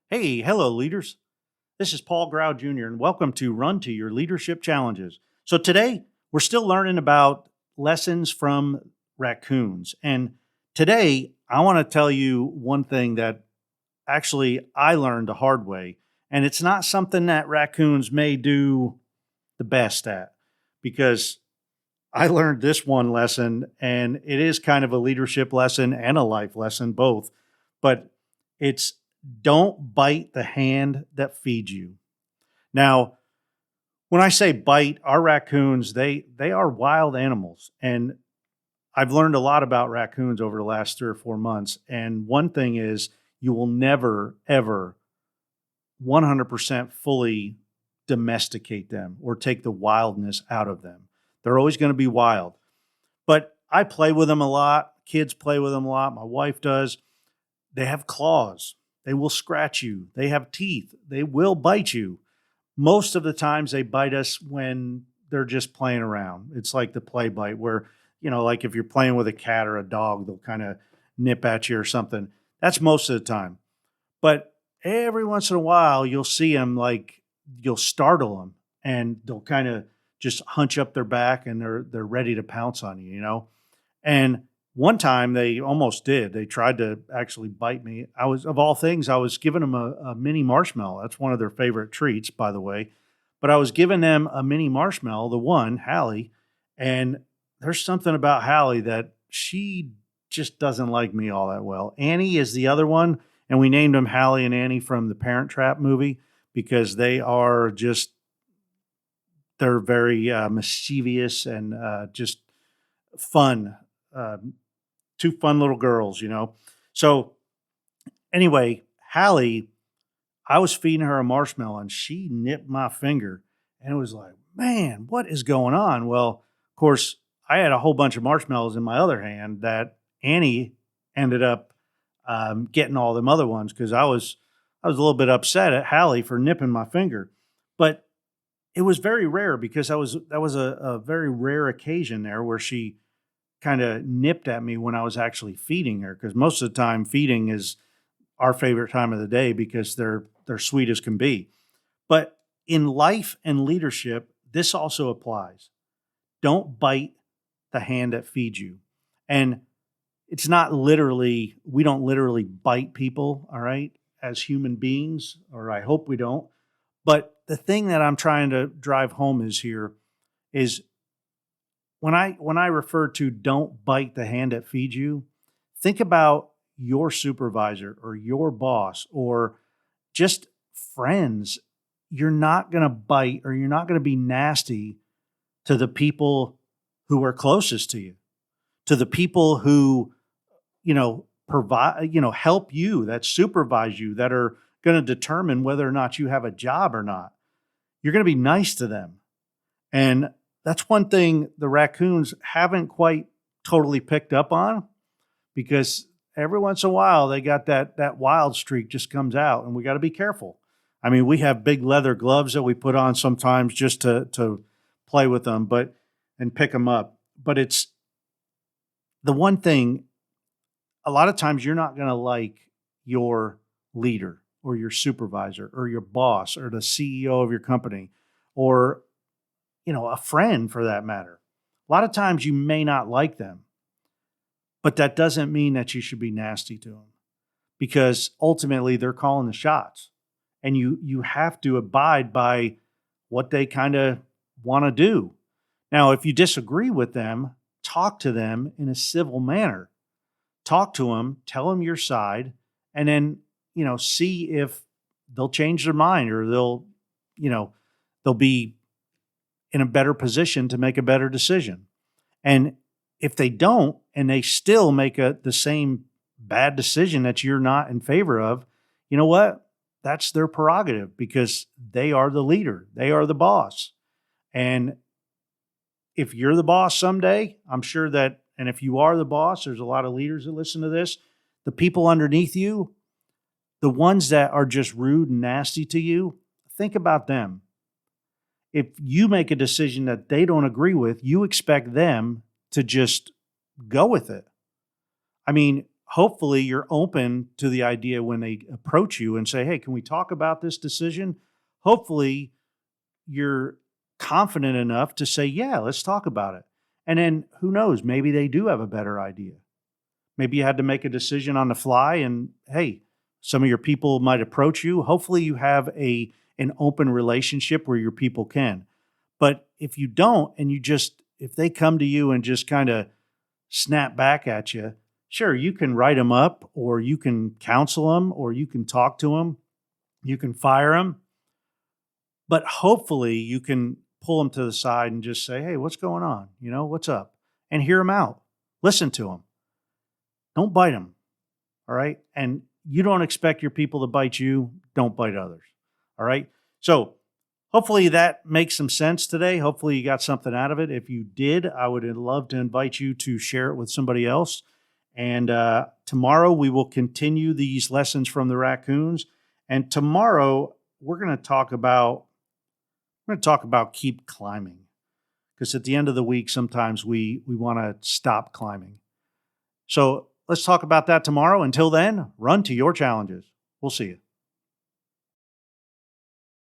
Hey, hello, leaders. This is Paul Grau Jr., and welcome to Run to Your Leadership Challenges. So, today we're still learning about lessons from raccoons. And today I want to tell you one thing that actually I learned the hard way. And it's not something that raccoons may do the best at because I learned this one lesson, and it is kind of a leadership lesson and a life lesson, both. But it's don't bite the hand that feeds you. Now, when I say bite, our raccoons, they are wild animals. And I've learned a lot about raccoons over the last 3 or 4 months. And one thing is you will never, ever 100% fully domesticate them or take the wildness out of them. They're always going to be wild. But I play with them a lot. Kids play with them a lot. My wife does. They have claws. They will scratch you. They have teeth. They will bite you. Most of the times they bite us when they're just playing around. It's like the play bite where, like if you're playing with a cat or a dog, they'll kind of nip at you or something. That's most of the time. But every once in a while, you'll see them like you'll startle them and they'll kind of just hunch up their back and they're ready to pounce on you. And one time they almost did. They tried to actually bite me. Of all things, I was giving them a mini marshmallow. That's one of their favorite treats, by the way. But I was giving them a mini marshmallow, the one, Hallie. And there's something about Hallie that she just doesn't like me all that well. Annie is the other one. And we named them Hallie and Annie from the Parent Trap movie because they're very mischievous and just fun. Uh, Two fun little girls. So anyway, Hallie, I was feeding her a marshmallow and she nipped my finger. And it was like, man, what is going on? Well, of course, I had a whole bunch of marshmallows in my other hand that Annie ended up getting all them other ones because I was a little bit upset at Hallie for nipping my finger. But it was very rare because that was a very rare occasion there where she kind of nipped at me when I was actually feeding her because most of the time feeding is our favorite time of the day because they're sweet as can be. But in life and leadership, this also applies. Don't bite the hand that feeds you. And it's not literally, we don't literally bite people, all right, as human beings, or I hope we don't. But the thing that I'm trying to drive home is when I refer to don't bite the hand that feeds you, think about your supervisor or your boss or just friends. You're not going to bite or you're not going to be nasty to the people who are closest to you, to the people who, provide, help you, that supervise you, that are going to determine whether or not you have a job or not. You're going to be nice to them. And that's one thing the raccoons haven't quite totally picked up on because every once in a while they got that wild streak just comes out and we got to be careful. I mean, we have big leather gloves that we put on sometimes just to play with them, but and pick them up. But it's the one thing a lot of times you're not going to like your leader or your supervisor or your boss or the CEO of your company or a friend for that matter. A lot of times you may not like them, but that doesn't mean that you should be nasty to them because ultimately they're calling the shots and you have to abide by what they kind of want to do. Now, if you disagree with them, talk to them in a civil manner. Talk to them, tell them your side, and then, see if they'll change their mind or you know, they'll be in a better position to make a better decision. And if they don't, and they still make the same bad decision that you're not in favor of, you know what? That's their prerogative because they are the leader. They are the boss. And if you're the boss someday, I'm sure that, and if you are the boss, there's a lot of leaders that listen to this. The people underneath you, the ones that are just rude and nasty to you, think about them. If you make a decision that they don't agree with, you expect them to just go with it. I mean, hopefully you're open to the idea when they approach you and say, "Hey, can we talk about this decision?" Hopefully you're confident enough to say, "Yeah, let's talk about it." And then who knows, maybe they do have a better idea. Maybe you had to make a decision on the fly and hey, some of your people might approach you. Hopefully you have a an open relationship where your people can. But if you don't and you just if they come to you and just kind of snap back at you, sure, you can write them up or you can counsel them or you can talk to them, you can fire them, but hopefully you can pull them to the side and just say, "Hey, what's going on? You know, what's up?" And hear them out. Listen to them. Don't bite them. All right. And you don't expect your people to bite you. Don't bite others. All right. So hopefully that makes some sense today. Hopefully you got something out of it. If you did, I would love to invite you to share it with somebody else. And tomorrow we will continue these lessons from the raccoons. And tomorrow we're going to talk about keep climbing because at the end of the week sometimes we want to stop climbing. So let's talk about that tomorrow. Until then, run to your challenges. We'll see you.